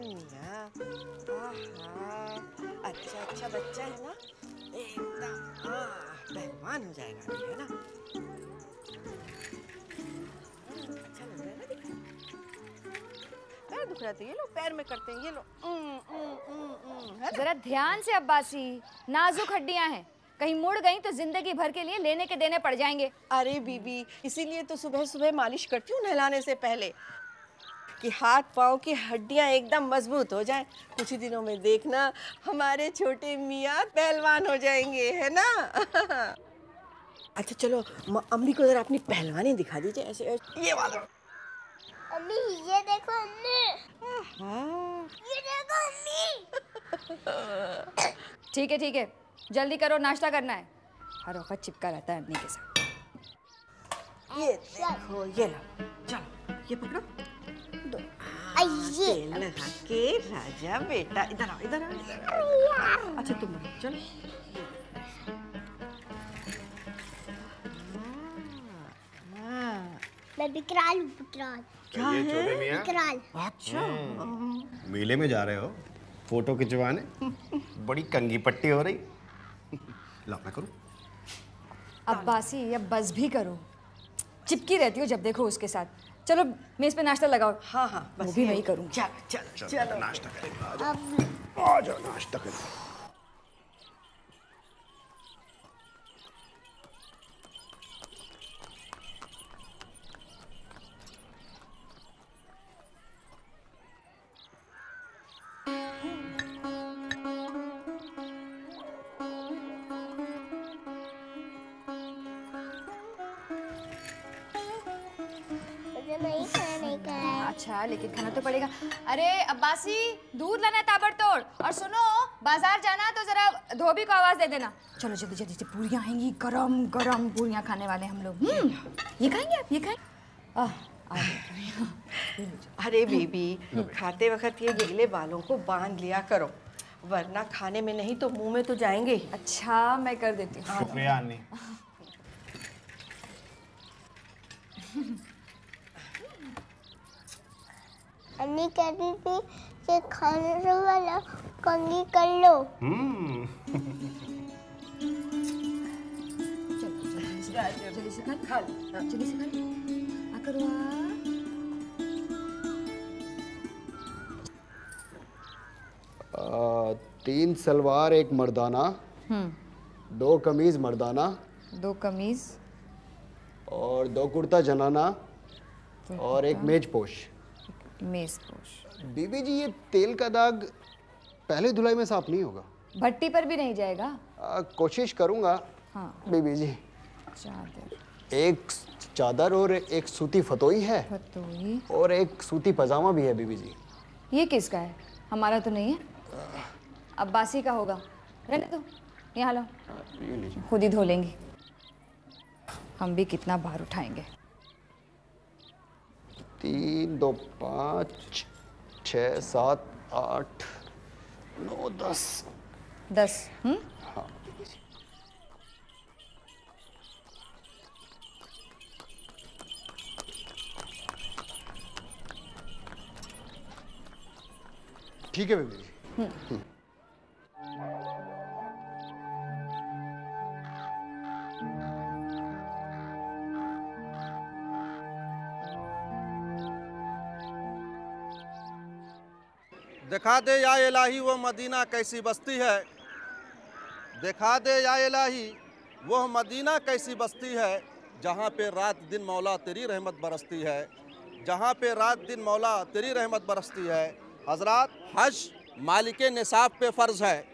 पहलवान मियाँ। अच्छा अच्छा बच्चा है ना, एकदम पहलवान हो जाएगा अभी, है ना। अच्छा लग रहा है ना दिखने में। पैर दुख रहा था, ये लो पैर में करते हैं, ये लो। है ना? जरा ध्यान से अब्बासी, नाजुक हड्डियां हैं, कहीं मुड़ गई तो जिंदगी भर के लिए लेने के देने पड़ जाएंगे। अरे बीबी, इसीलिए तो सुबह सुबह मालिश करती हूँ नहलाने से पहले, कि हाथ पाँव की हड्डियां एकदम मजबूत हो जाएं। कुछ ही दिनों में देखना हमारे छोटे मियाँ पहलवान हो जाएंगे, है ना। अच्छा चलो, अम्मी को जरा अपनी पहलवानी दिखा दीजिए, ऐसे ये वाला। अम्मी ये देखो अम्मी, ये देखो अम्मी। ठीक है, जल्दी करो, नाश्ता करना है। हर वक्त चिपका रहता है अम्मी के साथ। ये देखो, ये लो, चलो ये पकड़ो, दो। तेल लगा के राजा बेटा, इधर आओ, इधर आओ, इधर आओ। अच्छा तुम चलो। मैं विकराल हूँ, विकराल। क्या ये है? छोटे मियाँ? विकराल। अच्छा मेले में जा रहे हो फोटो खिंचवाने? बड़ी कंगी पट्टी हो रही। ला मैं करूं? अब्बासी अब बस भी करो, चिपकी रहती हो जब देखो उसके साथ। चलो मेज पे नाश्ता लगाओ। हाँ हाँ बस वो भी वही करूँगी। चलो चलो चलो नाश्ता करें। अब आ जाओ नाश्ता करें। मुझे नहीं खाने का है। अच्छा लेकिन खाना तो पड़ेगा। अरे अब्बासी, दूध लाना ताबड़तोड़, और सुनो बाजार जाना तो जरा धोबी को आवाज दे देना। चलो जल्दी जल्दी से, पूरियां आएंगी, गरम गरम पूरियां खाने वाले हम लोग। ये खाएंगे आप? ये खाएं? अरे बीबी, खाते वक्त ये गीले बालों को बांध लिया करो, वरना खाने में नहीं तो मुंह में तो जाएंगे। अच्छा मैं कर देती हूँ। शुक्रिया अन्नी। अन्नी कहती थी कि खाने वाला कंगी कर लो। जल्दी से खा जल्दी से खा करो। 3 सलवार 1 मर्दाना, 2 कमीज मर्दाना, 2 कमीज और 2 कुर्ता जनाना, और 1 मेज पोश। मेज पोश। बीबी जी, ये तेल का दाग पहले धुलाई में साफ नहीं होगा? भट्टी पर भी नहीं जाएगा? कोशिश करूंगा। हाँ बीबी जी, चादर, 1 चादर और 1 सूती फतोई है, फतोई, और 1 सूती पजामा भी है। बीबी जी, ये किसका है? हमारा तो नहीं है। अब्बासी का होगा। रहने दो, यहाँ लो, खुद ही धो लेंगी। हम भी कितना भार उठाएंगे। 3 2 5 6 7 8 9 10 10। हाँ। ठीक है बीबी जी। दिखा दे या इलाही वो मदीना कैसी बस्ती है, दिखा दे या इलाही वो मदीना कैसी बस्ती है, जहाँ पे रात दिन मौला तेरी रहमत बरसती है, जहाँ पे रात दिन मौला तेरी रहमत बरसती है। हजरात, हज मालिक निसाब पे फ़र्ज़ है।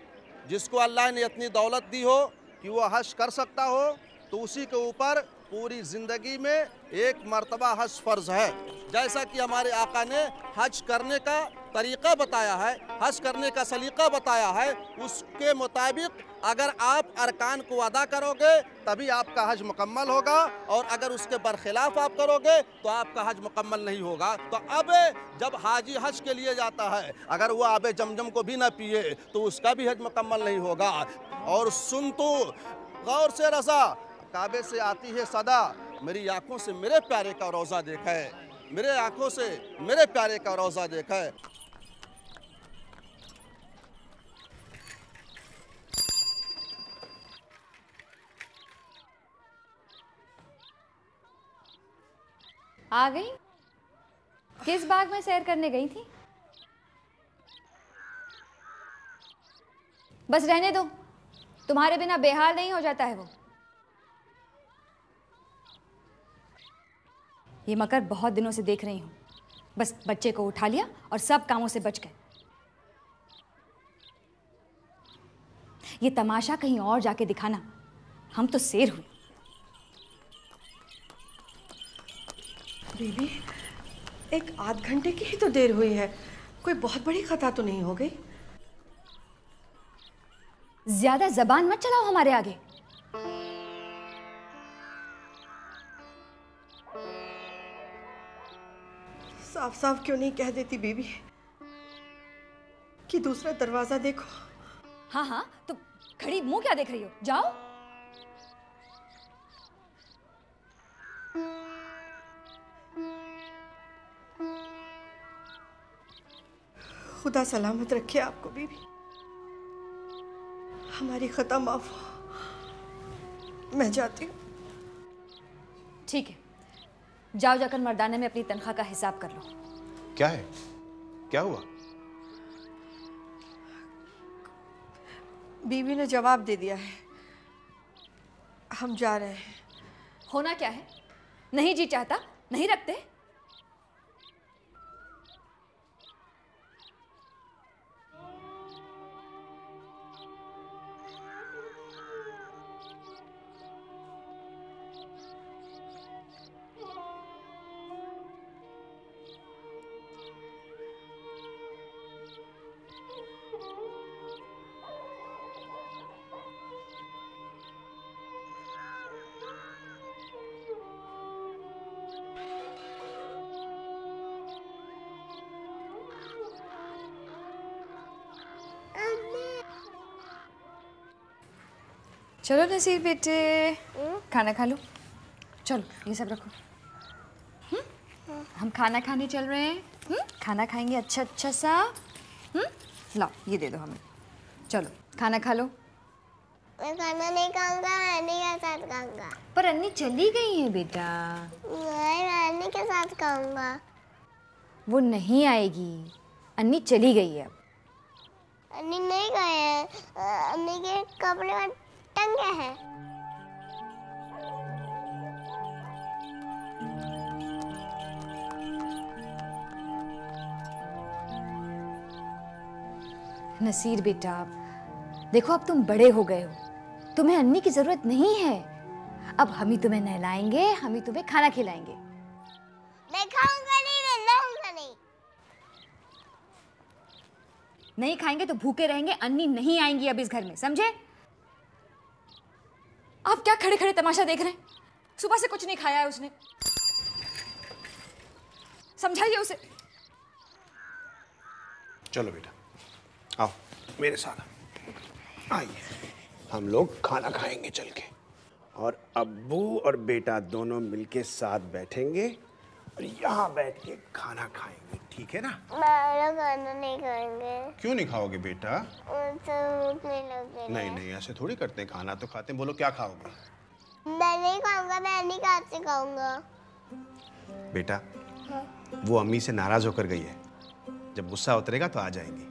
जिसको अल्लाह ने इतनी दौलत दी हो कि वो हज कर सकता हो, तो उसी के ऊपर पूरी ज़िंदगी में एक मर्तबा हज फ़र्ज़ है। जैसा कि हमारे आका ने हज करने का तरीक़ा बताया है, हज करने का सलीक़ा बताया है, उसके मुताबिक अगर आप अरकान को अदा करोगे तभी आपका हज मुकम्मल होगा, और अगर उसके बरखिलाफ़ आप करोगे तो आपका हज मुकम्मल नहीं होगा। तो अब जब हाजी हज के लिए जाता है, अगर वो आबे जमजम को भी ना पिए तो उसका भी हज मुकम्मल नहीं होगा। और सुन तो गौर से रज़ा, काबे से आती है सदा, मेरी आंखों से मेरे प्यारे का रोज़ा देखा है, मेरे आंखों से मेरे प्यारे का रोज़ा देखा है। आ गई? किस बाग में सैर करने गई थी? बस रहने दो, तुम्हारे बिना बेहाल नहीं हो जाता है वो। ये मकर बहुत दिनों से देख रही हूं, बस बच्चे को उठा लिया और सब कामों से बच गए। ये तमाशा कहीं और जाके दिखाना, हम तो शेर हुए। बीबी, एक आध घंटे की ही तो देर हुई है, कोई बहुत बड़ी खता तो नहीं हो गई? ज्यादा जबान मत चलाओ हमारे आगे। साफ साफ क्यों नहीं कह देती बीबी कि दूसरा दरवाजा देखो? हाँ हाँ, तो खड़ी मुंह क्या देख रही हो, जाओ। खुदा सलामत रखे आपको बीबी, हमारी खता माफ हो। मैं जाती हूँ। ठीक है, जाओ, जाकर मर्दाने में अपनी तनख्वाह का हिसाब कर लो। क्या है? क्या हुआ? बीबी ने जवाब दे दिया है, हम जा रहे हैं। होना क्या है? नहीं जी चाहता, नहीं रखते। चलो नसीर बेटे, खाना खा लो। चलो ये सब रखो। हम खाना खाने चल रहे हैं। खाना खाएंगे अच्छा अच्छा सा। लाओ ये दे दो हमें। चलो खाना खा लो। मैं खाना नहीं खाऊंगा, मैं अन्नी के साथ खाऊंगा। पर अन्नी चली गई है बेटा। मैं अन्नी के साथ खाऊंगा। वो नहीं आएगी, अन्नी चली गई है अब। अन्नी नहीं गए हैं, अन्नी के कपड़े में टंगे हैं। नसीर बेटा, देखो अब तुम बड़े हो गए हो, तुम्हें अन्नी की जरूरत नहीं है। अब हम ही तुम्हें नहलाएंगे, हम ही तुम्हें खाना खिलाएंगे। मैं खाऊंगा नहीं, मैं नहाऊंगा नहीं। नहीं खाएंगे तो भूखे रहेंगे। अन्नी नहीं आएंगी अब इस घर में, समझे? आप क्या खड़े खड़े तमाशा देख रहे हैं? सुबह से कुछ नहीं खाया है उसने, समझाइए उसे। चलो बेटा, आओ मेरे साथ आइए, हम लोग खाना खाएंगे चल के, और अब्बू और बेटा दोनों मिलके साथ बैठेंगे और यहाँ बैठ के खाना खाएंगे, ठीक है ना? मैं खाना नहीं खाएंगे। क्यों नहीं खाओगे बेटा? मुझे भूख नहीं लगेगी। नहीं नहीं, ऐसे थोड़ी करते हैं, खाना तो खाते हैं। बोलो क्या खाओगे? मैं नहीं खाऊंगा, मैं अन्नी के हाथ से खाऊंगा। बेटा, वो अम्मी से नाराज होकर गई है, जब गुस्सा उतरेगा तो आ जाएंगी।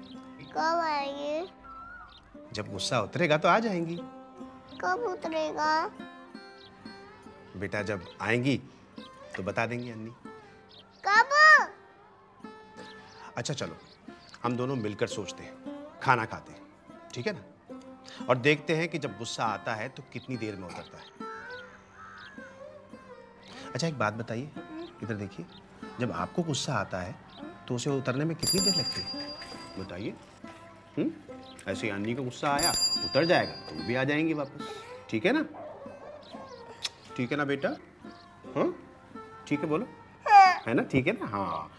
कब आएगी? जब गुस्सा उतरेगा तो आ जाएंगी। कब उतरेगा? बेटा जब आएंगी तो बता देंगी अन्नी। कब? अच्छा चलो, हम दोनों मिलकर सोचते हैं, खाना खाते हैं, ठीक है ना? और देखते हैं कि जब गुस्सा आता है तो कितनी देर में उतरता है। अच्छा एक बात बताइए, इधर देखिए, जब आपको गुस्सा आता है तो उसे उतरने में कितनी देर लगती है, बताइए? ऐसे अन्नी को गुस्सा आया, उतर जाएगा तो वो भी आ जाएंगी वापस, ठीक है ना? ठीक है ना बेटा? हाँ ठीक है, बोलो। है ना? ठीक है ना? हाँ।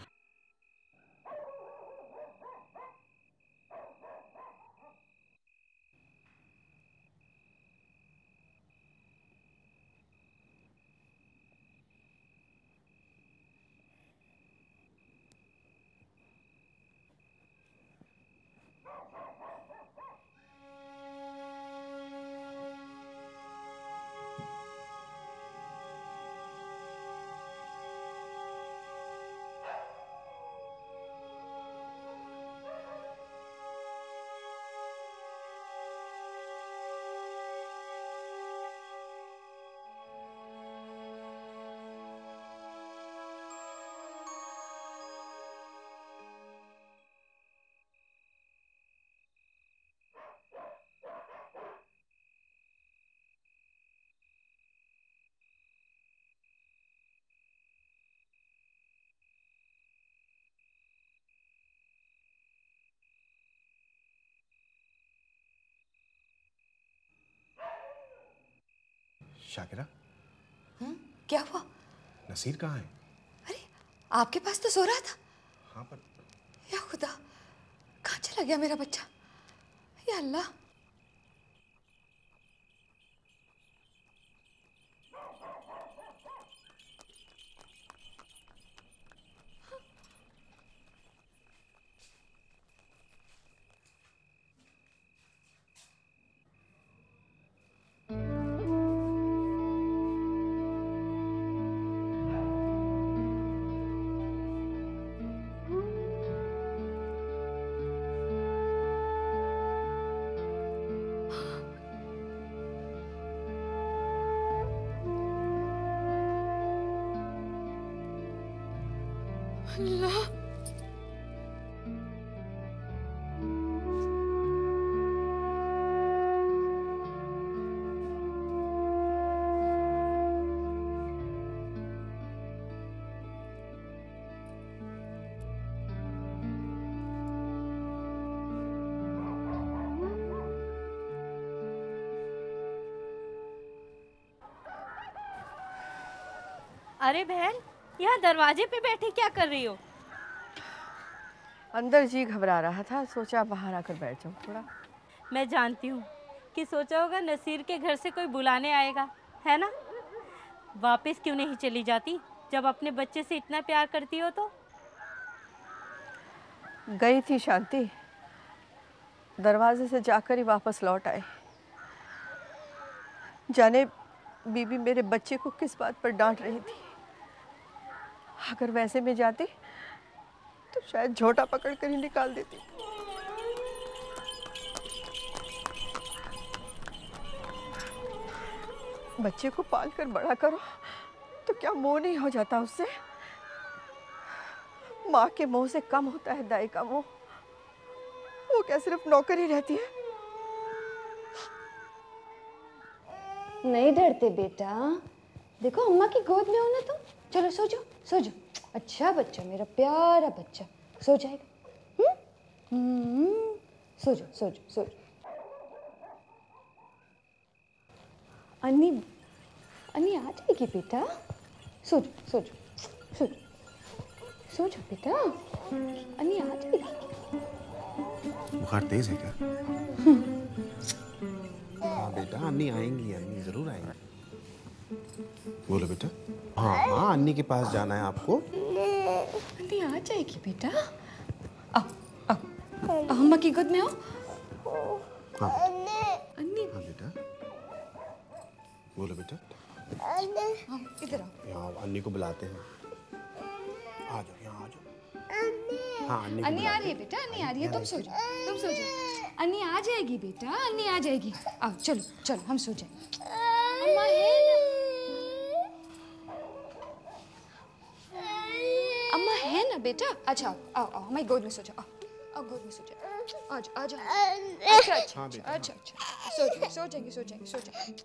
शाकिरा, क्या हुआ? नसीर कहाँ है? अरे आपके पास तो सो रहा था। हाँ पर या खुदा, कहाँ चला गया मेरा बच्चा? या अल्लाह। अल्लाह, अरे बहन, यहाँ दरवाजे पे बैठे क्या कर रही हो? अंदर जी घबरा रहा था, सोचा बाहर आकर बैठ जाऊं थोड़ा। मैं जानती हूँ कि सोचा होगा नसीर के घर से कोई बुलाने आएगा, है ना? वापस क्यों नहीं चली जाती जब अपने बच्चे से इतना प्यार करती हो तो? गई थी शांति, दरवाजे से जाकर ही वापस लौट आए। जाने बीबी मेरे बच्चे को किस बात पर डांट रही थी। अगर वैसे में जाती तो शायद झोटा पकड़कर ही निकाल देती। बच्चे को पालकर बड़ा करो तो क्या मोह नहीं हो जाता उससे? माँ के मोह से कम होता है दाई का मोह। वो क्या सिर्फ नौकर ही रहती है? नहीं डरते बेटा, देखो अम्मा की गोद में हो ना तुम। चलो सो जाओ, सो जाओ। अच्छा बच्चा, मेरा प्यारा बच्चा, सो जाएगा। सो जाओ, सो जाओ, सो जाओ। अन्नी, अन्नी आ जाएगी बेटा। सो जाओ, सो जाओ, सो जाओ, सो जाओ बेटा। अन्नी आ जाएगी। बुखार तेज है क्या? हाँ बेटा, अन्नी आएंगी, अन्नी जरूर आएंगी। बोलो बेटा। हाँ हाँ, अन्नी के पास जाना है आपको। अन्नी आ जाएगी बेटा। आओ आओ, अम्मा की गोद में आओ। हाँ अन्नी, हाँ बेटा, बोलो बेटा। हाँ इधर आओ। यहाँ अन्नी को बुलाते हैं। आ जाओ, यहाँ आ जाओ। हाँ अन्नी को अन्नी आ बुलाते रही है बेटा, अन्नी आ रही है। तुम सो जाओ, तुम सो जाओ। अन्नी आ जाएगी बेटा, अन्नी आ जाएगी। आओ चलो चलो, हम सो जाएंगे। अम्मा है ना, अम्मा है ना बेटा। अच्छा आओ आओ, हमारी गोद में सो जाओ। आओ गोद में सो जाओ। आ जाओ आ जाओ। अच्छा अच्छा अच्छा अच्छा अच्छा, सो जाएंगे सो जाएंगे सो जाएंगे सो जाएंगे।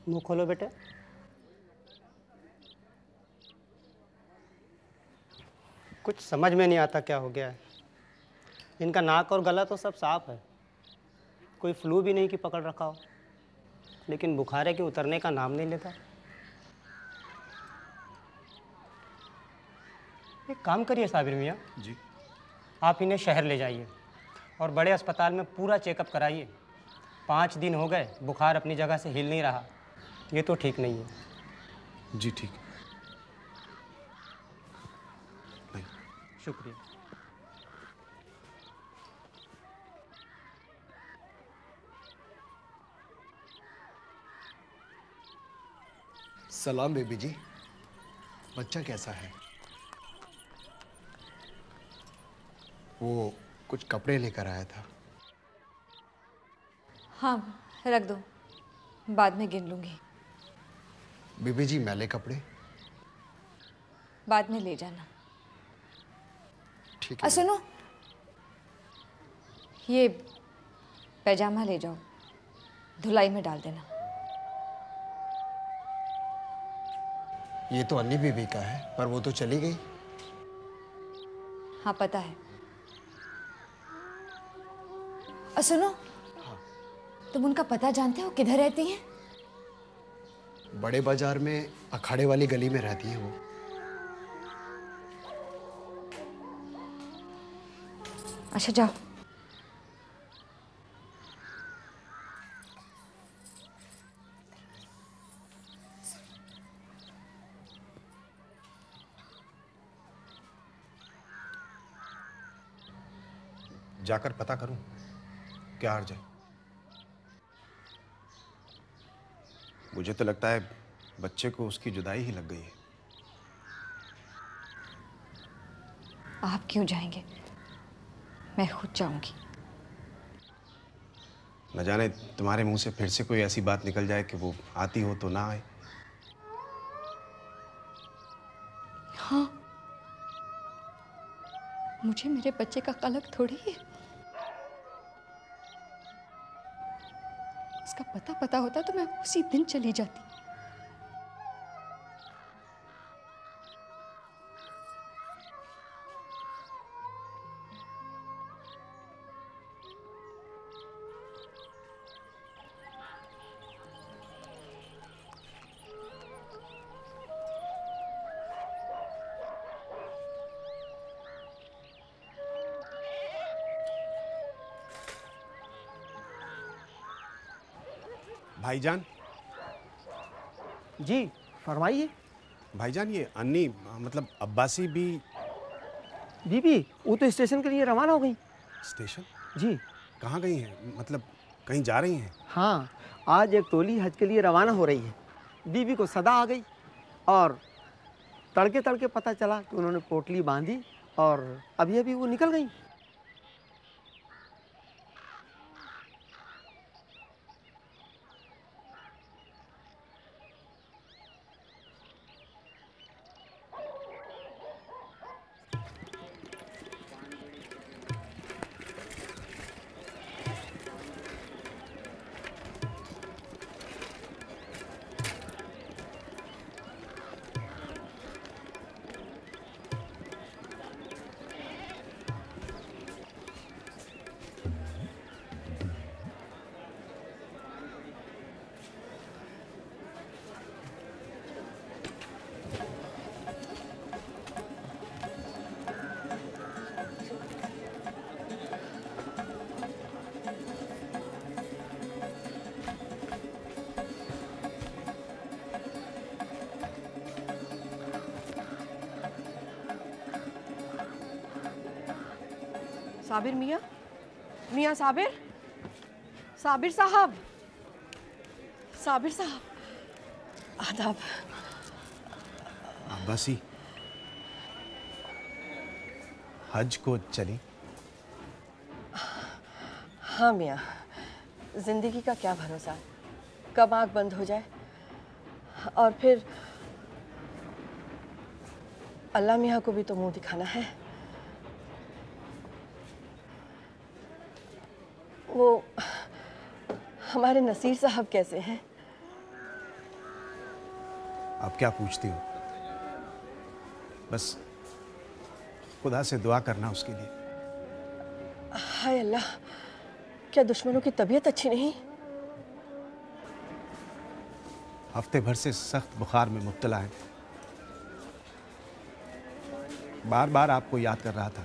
मुंह खोलो बेटे। कुछ समझ में नहीं आता क्या हो गया है। इनका नाक और गला तो सब साफ है, कोई फ्लू भी नहीं कि पकड़ रखा हो, लेकिन बुखार है कि उतरने का नाम नहीं लेता। एक काम करिए साबिर मियाँ, जी। आप इन्हें शहर ले जाइए और बड़े अस्पताल में पूरा चेकअप कराइए। 5 दिन हो गए, बुखार अपनी जगह से हिल नहीं रहा। ये तो ठीक नहीं है। जी ठीक है। नहीं। शुक्रिया। सलाम बेबी जी, बच्चा कैसा है? वो कुछ कपड़े लेकर आया था। हाँ रख दो, बाद में गिन लूँगी। बेबी जी मैले कपड़े बाद में ले जाना। ठीक है। सुनो, ये पैजामा ले जाओ, धुलाई में डाल देना। ये तो अन्नी बेबी का है, पर वो तो चली गई। हाँ पता है। सुनो, तुम उनका पता जानते हो, किधर रहती हैं? बड़े बाजार में अखाड़े वाली गली में रहती है वो। अच्छा जाओ। जाकर पता करूं क्या हर्ज है। मुझे तो लगता है बच्चे को उसकी जुदाई ही लग गई है। आप क्यों जाएंगे, मैं खुद जाऊंगी। न जाने तुम्हारे मुंह से फिर से कोई ऐसी बात निकल जाए कि वो आती हो तो ना आए। हाँ, मुझे मेरे बच्चे का कलंक थोड़ी है। उसका पता होता तो मैं उसी दिन चली जाती। भाईजान। जी फरमाइए। भाईजान, ये अन्नी मतलब अब्बासी भी बीबी वो तो स्टेशन के लिए रवाना हो गई। स्टेशन? जी। कहाँ गई हैं? मतलब कहीं जा रही हैं? हाँ, आज एक टोली हज के लिए रवाना हो रही है। बीबी को सदा आ गई और तड़के तड़के पता चला कि उन्होंने पोटली बांधी और अभी अभी वो निकल गई। साबिर मियाँ, मियाँ साबिर, साबिर साहब, साबिर साहब, आदाब। अब्बासी हज को चली? हाँ मियाँ, जिंदगी का क्या भरोसा, कब आँख बंद हो जाए। और फिर अल्लाह मियाँ को भी तो मुंह दिखाना है। वो हमारे नसीर साहब कैसे हैं? आप क्या पूछती हो? बस खुदा से दुआ करना उसके लिए। हाय अल्लाह, क्या दुश्मनों की तबीयत अच्छी नहीं? हफ्ते भर से सख्त बुखार में मुब्तला है। बार बार आपको याद कर रहा था,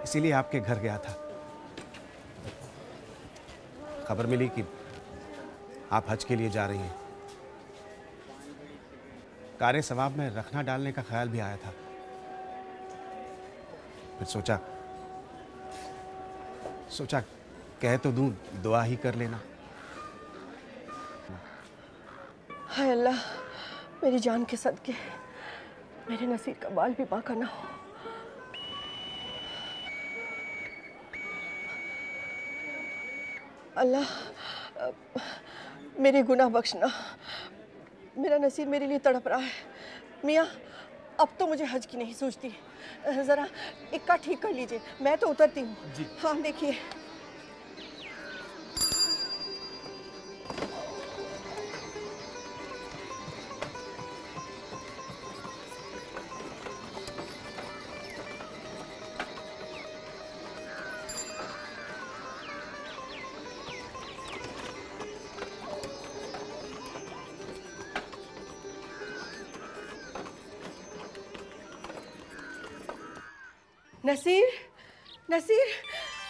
इसीलिए आपके घर गया था। खबर मिली कि आप हज के लिए जा रही हैं। कार्य सवाब में रखना डालने का ख्याल भी आया था। फिर सोचा कह तो दूं, दुआ ही कर लेना। हाय अल्लाह, मेरी जान के सदके मेरे नसीर का बाल भी बांका ना हो। अल्लाह मेरे गुनाह बख्शना, मेरा नसीर मेरे लिए तड़प रहा है। मियाँ अब तो मुझे हज की नहीं सूझती, ज़रा इक्का ठीक कर लीजिए, मैं तो उतरती हूँ। हाँ देखिए, नसीर, नसीर,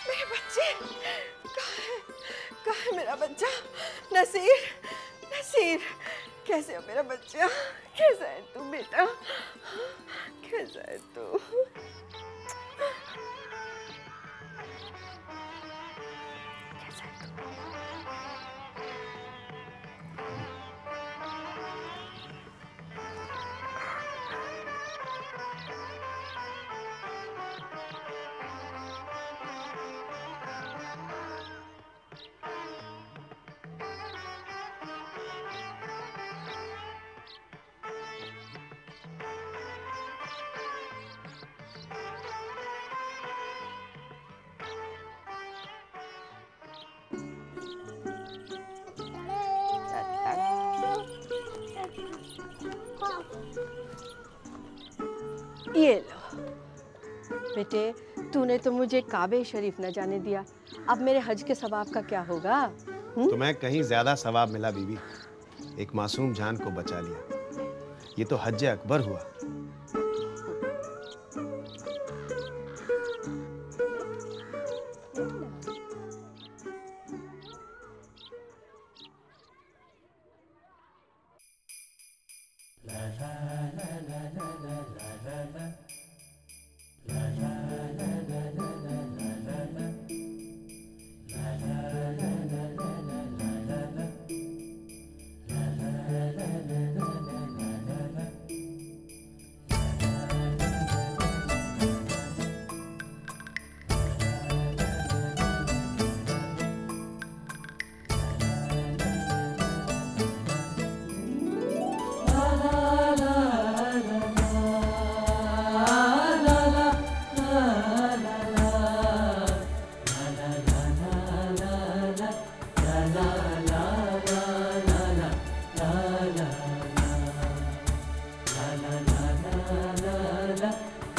मेरे बच्चे कहाँ है मेरा बच्चा? नसीर, नसीर, कैसे हो मेरा बच्चा? कैसा है तू बेटा? कैसा है तू? कैसा है तू? ये लो बेटे, तूने तो मुझे काबे शरीफ न जाने दिया, अब मेरे हज के सवाब का क्या होगा? तुम्हें कहीं ज्यादा सवाब मिला बीबी, एक मासूम जान को बचा लिया। ये तो हज अकबर हुआ।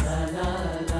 la la